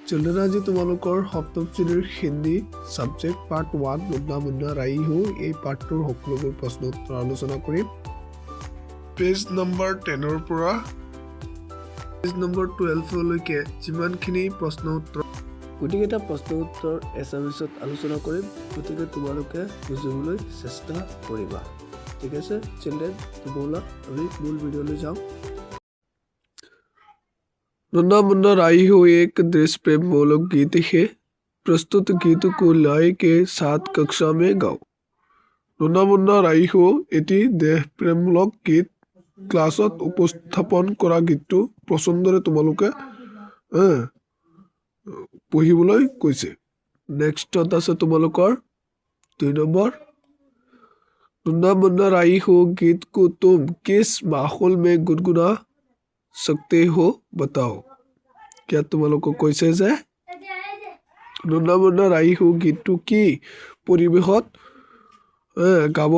Children, আজি তোমালোকৰ সপ্তম শ্ৰেণীৰ হিন্দী ছাবজেক্ট পাৰ্ট 1 মুন্না মুন্না ৰাই হো এই পাৰ্টটোৰ সকলোবোৰ প্ৰশ্ন উত্তৰ আলোচনা কৰিম। পেজ নম্বৰ 10ৰ পৰা পেজ নম্বৰ 12লৈকে যিমানখিনি প্ৰশ্ন উত্তৰ গোটেইকেইটা প্ৰশ্ন উত্তৰ এছামিছত আলোচনা কৰিম, গতিকে তোমালোকে বুজিবলৈ চেষ্টা কৰিবা। ঠিক আছে চিলড্ৰেন, ব'লা আমি মূল ভিডিঅ'লৈ যাওঁ। मुन्ना मुन्ना राई हो एक देश प्रेम मूलक गीत है। प्रस्तुत गीत को लय के साथ कक्षा में गाओ। मुन्ना मुन्ना राई हो এটি দেশ প্ৰেমমূলক গীত। ক্লাছত উপস্থাপন কৰা গীতটো পছন্দৰে তোমালোকে পঢ়িবলৈ কৈছে। নেক্সটত আছে তোমালোকৰ 2 নম্বৰ। मुन्ना मुन्ना राई हो गीत को तुम किस माहौल में गुनगुना सकते हो बताओ। क्या তোমালোকক কৈছে যে মুন্না মুন্না ৰাই হো গীতটো কি পৰিৱেশত গাব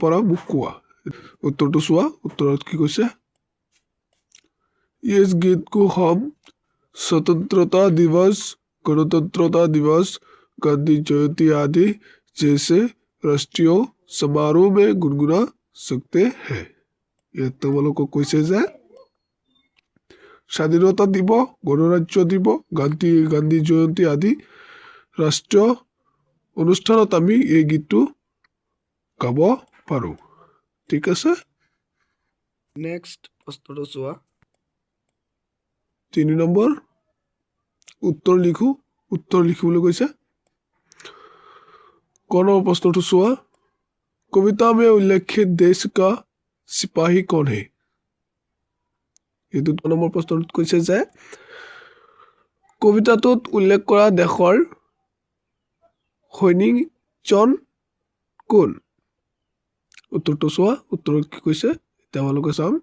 পাৰা মোক কোৱা। उत्तरটো চোৱা, উত্তৰত কি কৈছে। इस गीत को हम स्वतंत्रता दिवस, गणतंत्रता दिवस, गांधी जयंती आदि जैसे राष्ट्रीय समारोह में गुनगुना सकते हैं। ইয়াত তোমালোকক কৈছে যে স্বাধীনতা দিৱস, গণৰাজ্য দিৱস, গান্ধী জয়ন্তী আদি ৰাষ্ট্ৰীয় অনুষ্ঠানত আমি এই গীতটো গাব পাৰোঁ। ঠিক আছে, নেক্সট প্ৰশ্নটো চোৱা। 3 নম্বৰ উত্তৰ লিখিবলৈ কৈছে। কণৰ প্ৰশ্নটো চোৱা। কবিতা में उल्लेखित देश का सिपाही कौन है। এই 2 নম্বৰ প্ৰশ্নটোত কৈছে যে কবিতাটোত উল্লেখ কৰা দেশৰ সৈনিকজন কোন। উত্তৰটো চোৱা, উত্তৰত কি কৈছে তেওঁলোকে চাম।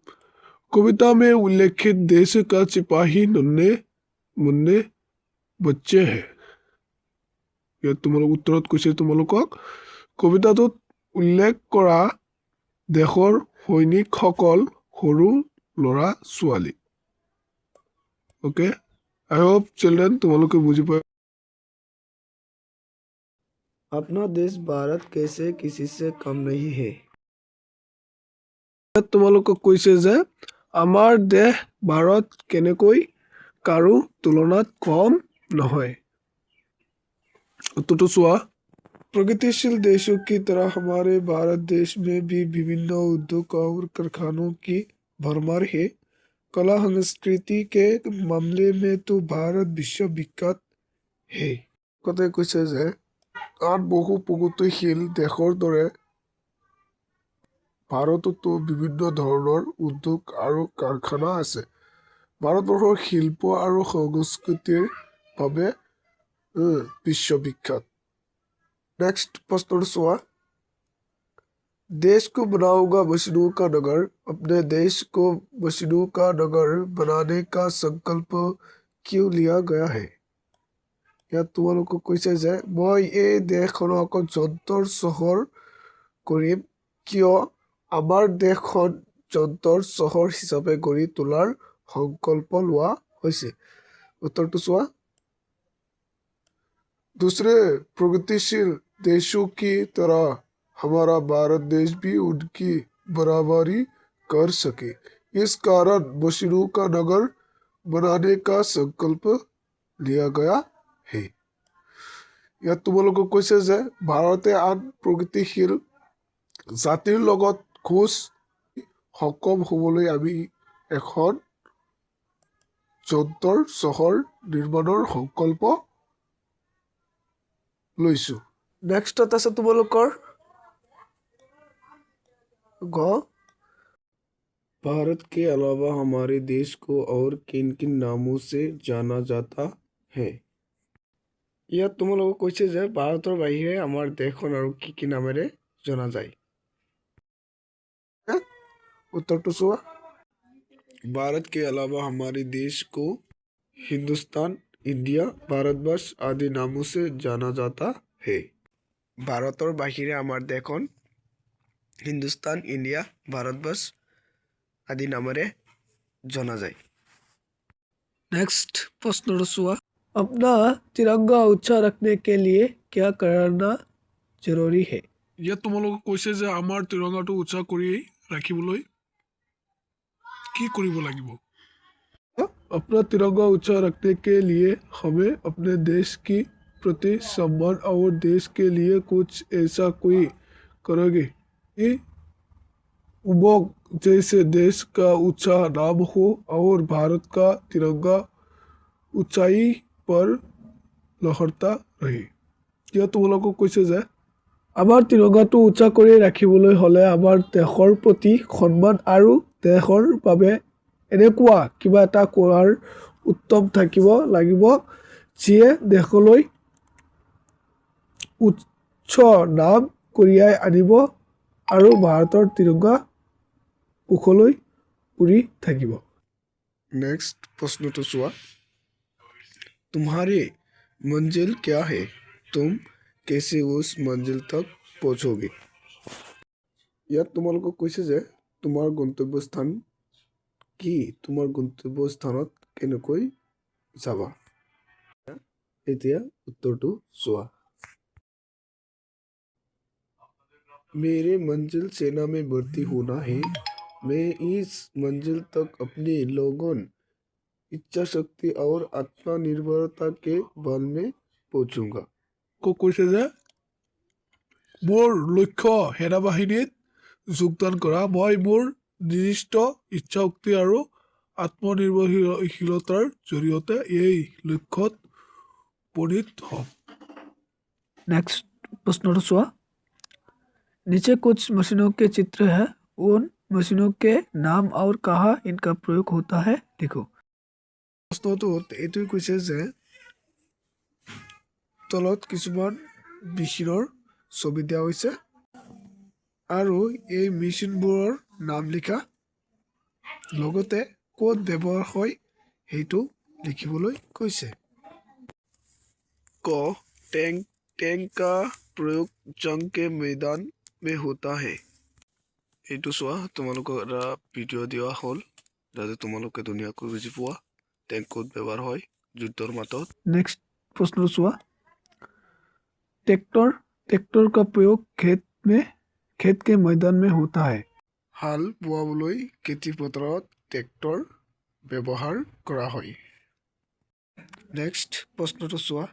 কবিতা में उल्लेखित देश का सिपाही नन्हे मुन्ने बच्चे है। ইয়াত তোমালোক উত্তৰত কৈছে তোমালোকক কবিতাটোত উল্লেখ কৰা দেশৰ সৈনিকসকল সৰু ল'ৰা ছোৱালী। ओके, आई होप चिल्ड्रन तुम्हारे बुझी पाए। अपना देश भारत कैसे किसी से कम नहीं है। তোমালোকক কৈছে যে আমাৰ দেশ ভাৰত কেনেকৈ কাৰো তুলনাত কম নহয়। उत्तर चुआ। प्रगतिशील देशों की तरह हमारे भारत देश में भी विभिन्न उद्योग और कारखानों की भरमार है। कला संस्कृति के मामले में तो भारत विश्व विख्यात है। कते কৈছে যে আন বহু প্ৰগতিশীল দেশৰ দৰে ভাৰততো বিভিন্ন ধৰণৰ উদ্যোগ আৰু কাৰখানা আছে। ভাৰতবৰ্ষৰ শিল্প আৰু সংস্কৃতিৰ বাবে विश्वविख्यात। नेक्स्ट प्रश्न चुआ। देश को बनाऊंगा मशीनों का नगर। अपने देश को मशीनों का नगर बनाने का संकल्प क्यों लिया गया है। ইয়াত তোমালোকক কৈছে যে মই এই দেশখনক যন্ত্ৰৰ চহৰ কৰিম কিয় আমাৰ দেশখন যন্ত্ৰৰ চহৰ হিচাপে গঢ়ি তোলাৰ সংকল্প লোৱা হৈছে। উত্তৰটো চোৱা। दूसरे प्रगतिशील देशों की तरह हमारा भारत देश भी उनकी बराबरी कर सके, इस कारण मशीनों का नगर बनाने का संकल्प लिया गया है। ইয়াত তোমালোকক কৈছে যে ভাৰতে আন প্ৰগতিশীল জাতিৰ লগত খোজ সক্ষম হ'বলৈ আমি এখন যন্ত্ৰৰ চহৰ নিৰ্মাণৰ সংকল্প লৈছো। নেক্সটত আছে তোমালোকৰ গ। भारत के अलावा हमारे देश को और किन किन नामों से जाना जाता है। ইয়াত তোমালোকক কৈছে যে ভাৰতৰ বাহিৰে আমাৰ দেশখন আৰু কি কি নামেৰে জনা যায়। उत्तरটো চোৱা। भारत के अलावा हमारे देश को हिंदुस्तान, इंडिया, भारतवर्ष आदि नामों से जाना जाता है। ভাৰতৰ বাহিৰে আমাৰ দেশখন হিন্দুস্তান, ইণ্ডিয়া, ভাৰতবৰ্ষ আদি নামেৰে জনা যায়। नेक्स्ट प्रश्न रसुआ अपना तिरंगा ऊंचा रखने के लिए क्या करना जरूरी है ইয়াত তোমালোকক কৈছে যে আমাৰ তিৰংগাটো উচ্চা কৰি ৰাখিবলৈ কি কৰিব লাগিব अपना तिरंगा ऊंचा रखने के लिए हमें अपने देश की प्रति सम्मान और देश के लिए कुछ ऐसा कोई करोगे कि उमंग जैसे देश का ऊंचा नाम हो और भारत का तिरंगा ऊंचाई पर लहरता रहे কিয় তোমালোকক কৈছে যে আমাৰ তিৰংগাটো উচ্চা কৰি ৰাখিবলৈ হ'লে আমাৰ দেশৰ প্ৰতি সন্মান আৰু দেশৰ বাবে এনেকুৱা কিবা এটা কৰাৰ উত্তম থাকিব লাগিব যিয়ে দেশলৈ উচ্চ নাম কঢ়িয়াই আনিব আৰু ভাৰতৰ তিৰংগা উখলৈ উৰি থাকিব नेक्स्ट प्रश्न तो सुआ तुम्हारी मंजिल क्या है तुम कैसे उस मंजिल तक पहुंचोगे ইয়াত তোমালোকক কৈছে যে তোমাৰ গন্তব্যস্থান কি তোমাৰ গন্তব্যস্থানত কেনেকৈ যাবা এতিয়া উত্তৰটো চোৱা मेरे मंजिल सेना में भर्ती होना है मैं इस मंजिल तक अपने लोगों इच्छा शक्ति और आत्मनिर्भरता के बल में पहुंचूंगा को কৈছে যে মোৰ লক্ষ্য সেনাবাহিনীত যোগদান কৰা মই মোৰ নিৰ্দিষ্ট ইচ্ছা শক্তি আৰু আত্মনিৰ্ভৰশীলতাৰ জৰিয়তে এই লক্ষ্যত উপনীত হ'ম नेक्स्ट प्रश्न रसुआ नीचे कुछ मशीनों के चित्र है उन मशीनों के नाम और कहाँ इनका प्रयोग होता है लिखो প্ৰশ্নটোত এইটোৱে কৈছে যে তলত কিছুমান মেচিনৰ ছবি দিয়া হৈছে আৰু এই মেচিনবোৰৰ নাম লিখা লগতে ক'ত ব্যৱহাৰ হয় সেইটো লিখিবলৈ কৈছে ক टैंक टैंक का प्रयोग जंग के मैदान में होता है এইটো চোৱা তোমালোকক এটা ভিডিঅ' দিয়া হ'ল যাতে তোমালোকে ধুনীয়াকৈ বুজি পোৱা टैंक ক'ত ব্যৱহাৰ হয় যুদ্ধৰ মাতত नेक्स्ट प्रश्न চোৱা ट्रैक्टर ट्रैक्टर का प्रयोग खेत के मैदान में होता है হাল বোৱাবলৈ খেতি পথাৰত ট্ৰেক্টৰ ব্যৱহাৰ কৰা হয় नेक्स्ट प्रश्न চোৱা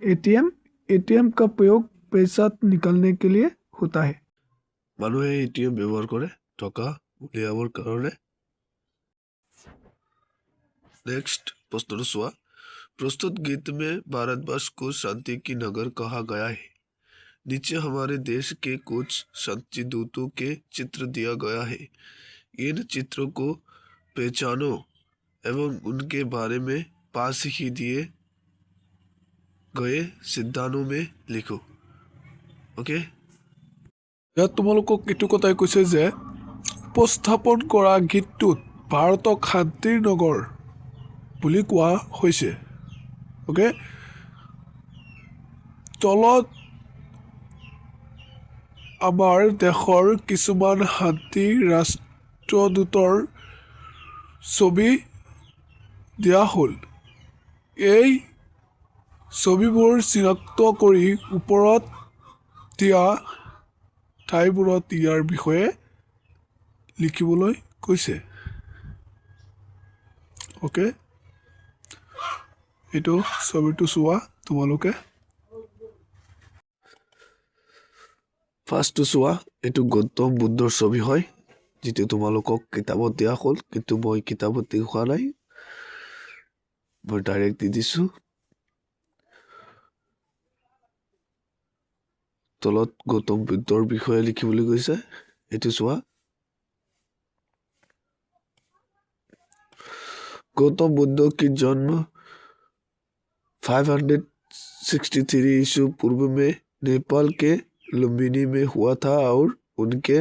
एटीएम का प्रयोग पैसा निकालने के लिए होता है মানুহে এটিএম ব্যৱহাৰ কৰে টকা উলিয়াবৰ কাৰণে नेक्स्ट प्रश्न चुआ प्रस्तुत गीत में भारतवर्ष को शांति की नगर कहा गया है नीचे हमारे देश के कुछ शांति दूतों के चित्र दिया गया है इन चित्रों को पहचानो एवं उनके बारे में पास ही दिए गए सिद्धांतों में लिखो ओके ইয়াত তোমালোকক এইটো কথাই কৈছে যে উপস্থাপন কৰা গীতটোত ভাৰতক শান্তিৰ নগৰ বুলি কোৱা হৈছে ওকে তলত আমাৰ দেশৰ কিছুমান শান্তি ৰাষ্ট্ৰদূতৰ ছবি দিয়া হ'ল এই ছবিবোৰ চিনাক্ত কৰি ওপৰত দিয়া ঠাইবোৰত ইয়াৰ বিষয়ে লিখিবলৈ কৈছে ওকে এইটো ছবিটো চোৱা তোমালোকে ফাৰ্ষ্টটো চোৱা এইটো গৌতম বুদ্ধৰ ছবি হয় যিটো তোমালোকক কিতাপত দিয়া হ'ল কিন্তু মই কিতাপত দেখুওৱা নাই মই ডাইৰেক্ট দি দিছোঁ তলত গৌতম বুদ্ধৰ বিষয়ে লিখিবলৈ কৈছে এইটো চোৱা गौतम बुद्ध की जन्म 563 ईस्वी पूर्व में नेपाल के लुम्बिनी में हुआ था और उनके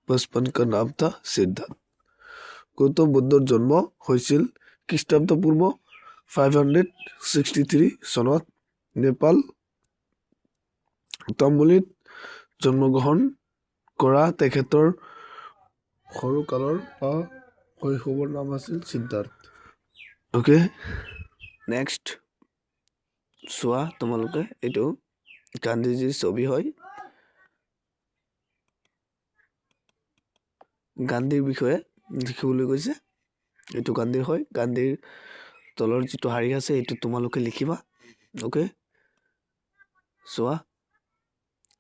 बचपन का नाम था सिद्धार्थ गौतम बुद्धर जन्म হৈছিল খ্ৰীষ্টাব্দপূৰ্ব 563 চনত নেপাল তাম্বুলিত জন্মগ্ৰহণ কৰা তেখেতৰ সৰুকালৰ শৈশৱৰ নাম আছিল সিদ্ধাৰ্থ ओके নেক্সট চোৱা তোমালোকে, এইটো গান্ধীজীৰ ছবি হয়। গান্ধীৰ বিষয়ে লিখিবলৈ কৈছে, এইটো গান্ধীৰ হয়। গান্ধীৰ তলৰ যিটো শাৰী আছে এইটো তোমালোকে লিখিবা। ओके चोआ,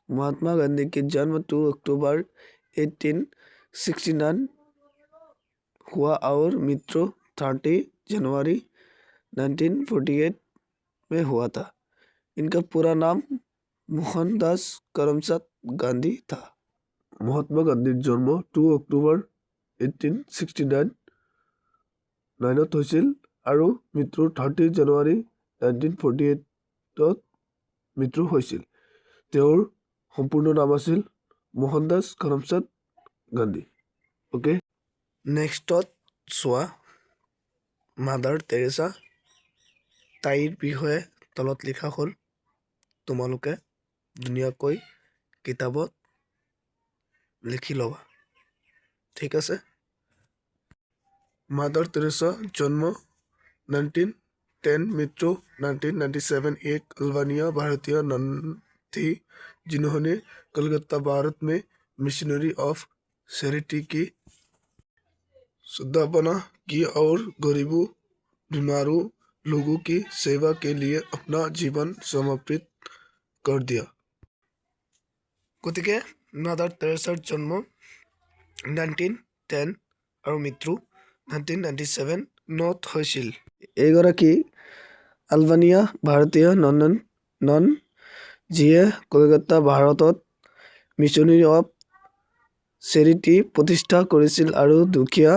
महात्मा गांधी के जन्म 2 अक्टूबर 1869 हुआ और मृत्यु 30 जनवरी 1948 में हुआ था। इनका पूरा नाम मोहनदास करमचंद गांधी था। महात्मा गांधीर जन्म 2 अक्टूबर 1869 9 হৈছিল আৰু মৃত্যু 30 জানুৱাৰী 1948 মৃত্যু হৈছিল। তেওঁৰ সম্পূৰ্ণ নাম আছিল মোহনদাস কৰমচন্দ গান্ধী। ओके নেক্সটত চোৱা, মাদাৰ টেৰেছা। তাইৰ বিষয়ে তলত লিখা হ'ল, তোমালোকে ধুনীয়াকৈ কিতাপত লিখি ল'বা, ঠিক আছে। मादर तेरेसा जन्म 1910, मृत्यु 1997, एक अल्बानिया भारतीय नन थी जिन्होंने कलकत्ता भारत में मिशनरी ऑफ चैरिटी की स्थापना की और गरीबों बीमारों लोगों की सेवा के लिए अपना जीवन समर्पित कर दिया। गतिके मादार तेरेसार जन्म 1910 और मृत्यु 1997 নত হৈছিল। এইগৰাকী আলবানিয়া ভাৰতীয় নন যিয়ে কলকাতা ভাৰতত মিছনেৰী অফ চেৰিটি প্ৰতিষ্ঠা কৰিছিল আৰু দুখীয়া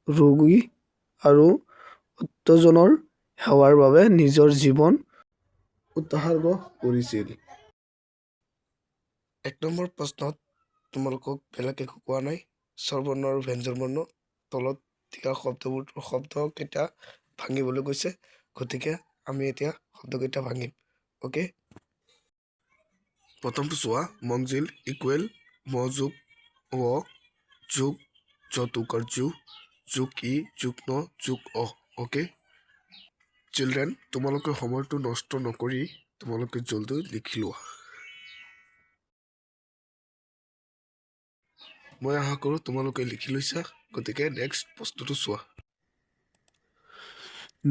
ৰোগী আৰু অত্যজনৰ সেৱাৰ বাবে নিজৰ জীৱন উৎসৰ্গ কৰিছিল। 1 নম্বৰ প্ৰশ্নত তোমালোকক বেলেগ একো কোৱা নাই। স্বৰবৰ্ণ আৰু ব্যঞ্জন বৰ্ণ তলত দিয়া শব্দকেইটা ভাঙিবলৈ কৈছে, গতিকে আমি এতিয়া শব্দকেইটা ভাঙিম। ओके প্ৰথমটো চোৱা, মংজিল ইকুৱেল ম যোগ অ যোগ যতুকাৰ যোগ ই যোগ ন যোগ অ। ओके চিলড্ৰেন, তোমালোকে সময়টো নষ্ট নকৰি তোমালোকে জলদি লিখি লোৱা। মই আশা কৰোঁ তোমালোকে লিখি লৈছা, গতিকে নেক্সট প্ৰশ্নটো চোৱা।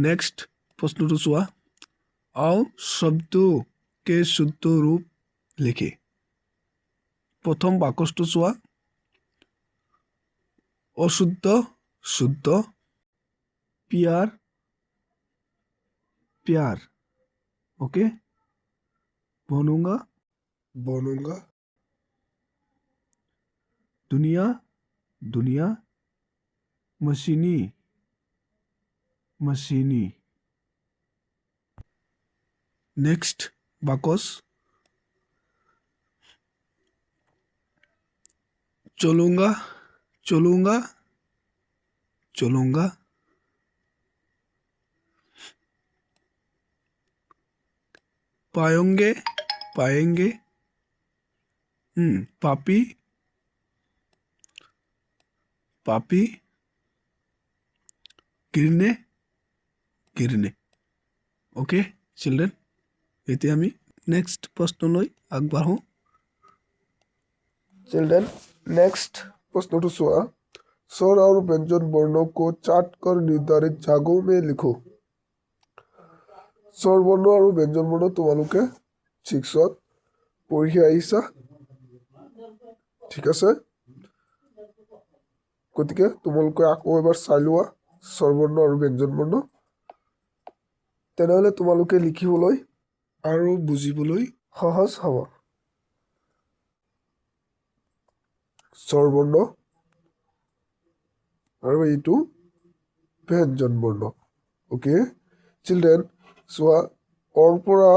नेक्स्ट प्रश्न चुआ, आओ शब्दों के शुद्ध रूप लिखे। प्रथम बाकसটো चुआ, अशुद्ध शुद्ध, प्यार प्यार, ओके बनूंगा बनूंगा, दुनिया दुनिया, मशीनी मशीनी। नेक्स्ट बाकस, चलूंगा चलूंगा चलूंगा, पाएंगे पाएंगे, पापी पापी, गिरने गिरने। ओके चिल्ड्रेन, এতিয়া আমি নেক্সট প্ৰশ্নলৈ আগবাঢ়ো। चिल्ड्रेन नेक्स्ट प्रश्न चुआ, स्वर और व्यंजन वर्णों को चार्ट कर निर्धारित जगहों में लिखो। स्वर वर्ण और व्यंजन वर्ण তোমালোকে 6ত পঢ়ি আহিছা, ঠিক আছে। গতিকে তোমালোকে আকৌ এবাৰ চাই লোৱা স্বৰ বৰ্ণ আৰু ব্যঞ্জন বৰ্ণ, তেনেহ'লে তোমালোকে লিখিবলৈ আৰু বুজিবলৈ সহজ হ'ব। স্বৰ বৰ্ণ আৰু এইটো ব্যঞ্জন বৰ্ণ। ओके চিলড্ৰেন চোৱা, অৰ পৰা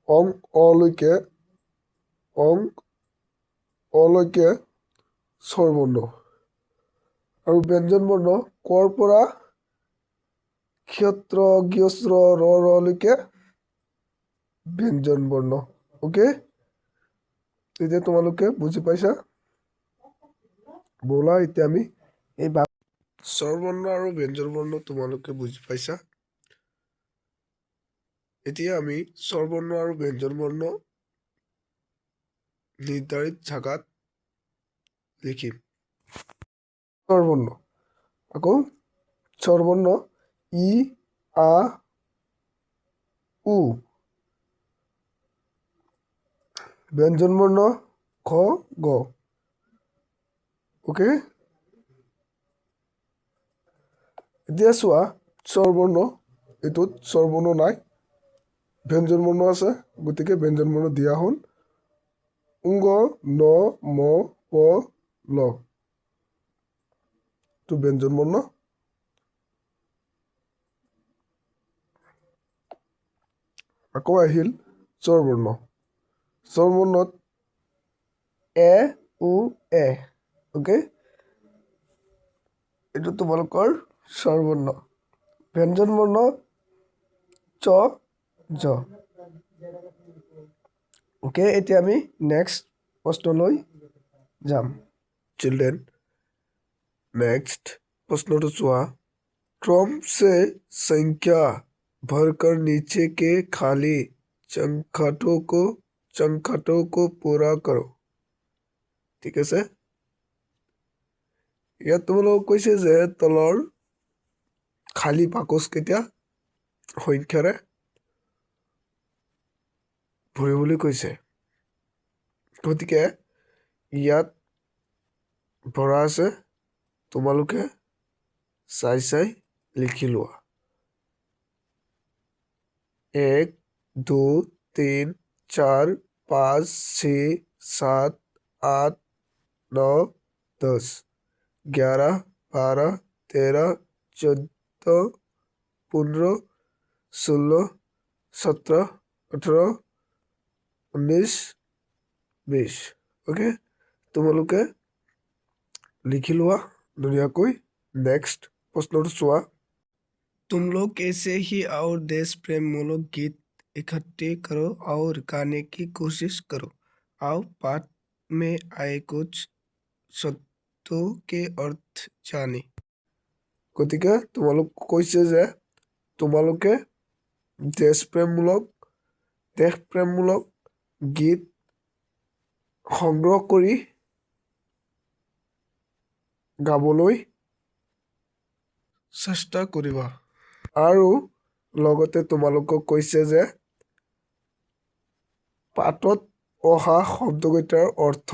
অং অলৈকে স্বৰ বৰ্ণ আৰু ব্যঞ্জন বৰ্ণ কৰ পৰা ক্ষত্ৰ গৃহস্ৰ ৰলৈকে ব্যঞ্জন বৰ্ণ। ओके এতিয়া তোমালোকে বুজি পাইছা, ব'লা এতিয়া আমি এই স্বৰ বৰ্ণ আৰু ব্যঞ্জন বৰ্ণ তোমালোকে বুজি পাইছা, এতিয়া আমি স্বৰবৰ্ণ আৰু ব্যঞ্জন বৰ্ণ নিৰ্ধাৰিত জাগাত লিখিম। স্বৰবৰ্ণ আকৌ স্বৰবৰ্ণ ই, আ, উ। ব্যঞ্জন বৰ্ণ খ, গ। অ'কে, এতিয়া চোৱা স্বৰবৰ্ণ, এইটোত স্বৰবৰ্ণ নাই, ব্যঞ্জন বৰ্ণ আছে, গতিকে ব্যঞ্জন বৰ্ণ দিয়া হ'ল উং, ন, ম, প, ল। টো ব্যঞ্জন বৰ্ণ। আকৌ আহিল স্বৰবৰ্ণ। স্বৰবৰ্ণত এ, উ, এ। অ'কে, এইটো তোমালোকৰ স্বৰবৰ্ণ। ব্যঞ্জন বৰ্ণ চ, জ। অ'কে, এতিয়া আমি নেক্সট প্ৰশ্নলৈ যাম। চিলড্ৰেন, नेक्स्ट प्रश्न तो चुआ, क्रम से संख्या भरकर नीचे के खाली चंखाटों को पूरा करो। ठीक আছে, ইয়াত তোমালোকক কৈছে যে তলৰ খালী বাকচ কেইটা সংখ্যাৰে ভৰিবলৈ কৈছে। গতিকে ইয়াত ভৰা আছে, তোমালোকে চাই চাই লিখি লোৱা। 1, 2, 3, 4, 5, 6, 7, 8, 9, 10, 11, 12, 13, 14, 15, 16, 17, 18, 19, 20। অ'কে, তোমালোকে লিখি লোৱা ধুনীয়াকৈ। নেক্সট প্ৰশ্নটো চোৱা। तुम लोग ऐसे ही और देश प्रेम मूलक गीत इकट्ठे करो और गाने की कोशिश करो। आओ पाठ में आए कुछ शब्दों के अर्थ जाने। গতিকে তোমালোক কৈছে যে তোমালোকে দেশ প্ৰেমমূলক গীত সংগ্ৰহ কৰি গাবলৈ চেষ্টা কৰিবা। আৰু লগতে তোমালোকক কৈছে যে পাঠত অহা শব্দকেইটাৰ অৰ্থ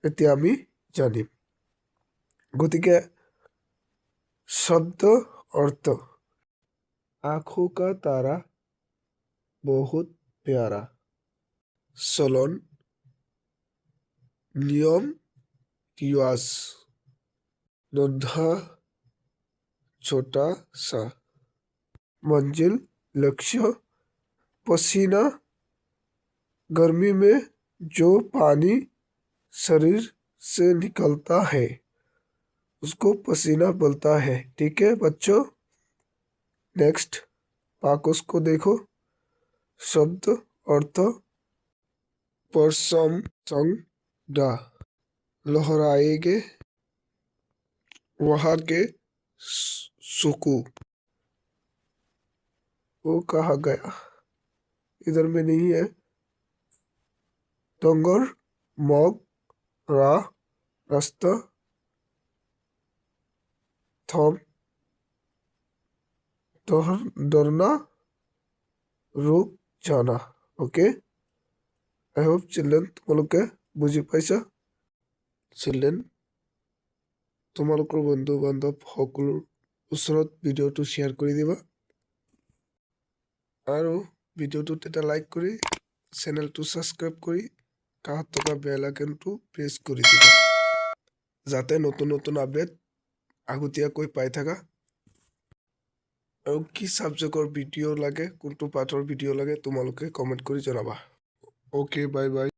এতিয়া আমি জানিম। গতিকে শব্দ অৰ্থ, आँखों का तारा बहुत प्यारा, चलन, नियम, रिवाज, नन्हा छोटा सा, मंजिल, लक्ष्य, पसीना, गर्मी में जो पानी शरीर से निकलता है उसको पसीना बोलता है। ठीक है बच्चों, नेक्स्ट पाकोस को देखो। शब्द अर्थ, परसम संग डा, लहराएगे, वहां के सुकू, वो कहा गया, इधर में नहीं है। डोंगर, मग, रा, रास्ता, थम, डरना, रुक जाना। ओके, आई होप चिल्ड्रेन तुम्हारे बुझी पाइसा। चिल्ड्रेन তোমালোকৰ বন্ধু বান্ধৱ সকলৰ ওচৰত ভিডিঅ'টো শ্বেয়াৰ কৰি দিবা আৰু ভিডিঅ'টোত এটা লাইক কৰি চেনেলটো ছাবস্ক্ৰাইব কৰি কাষত থকা বেল আইকনটো প্ৰেছ কৰি দিবা যাতে নতুন নতুন আপডেট আগতীয়াকৈ পাই থাকা। আৰু কি ছাবজেক্টৰ ভিডিঅ' লাগে, কোনটো পাঠৰ ভিডিঅ' লাগে তোমালোকে কমেণ্ট কৰি জনাবা। Okay, bye bye.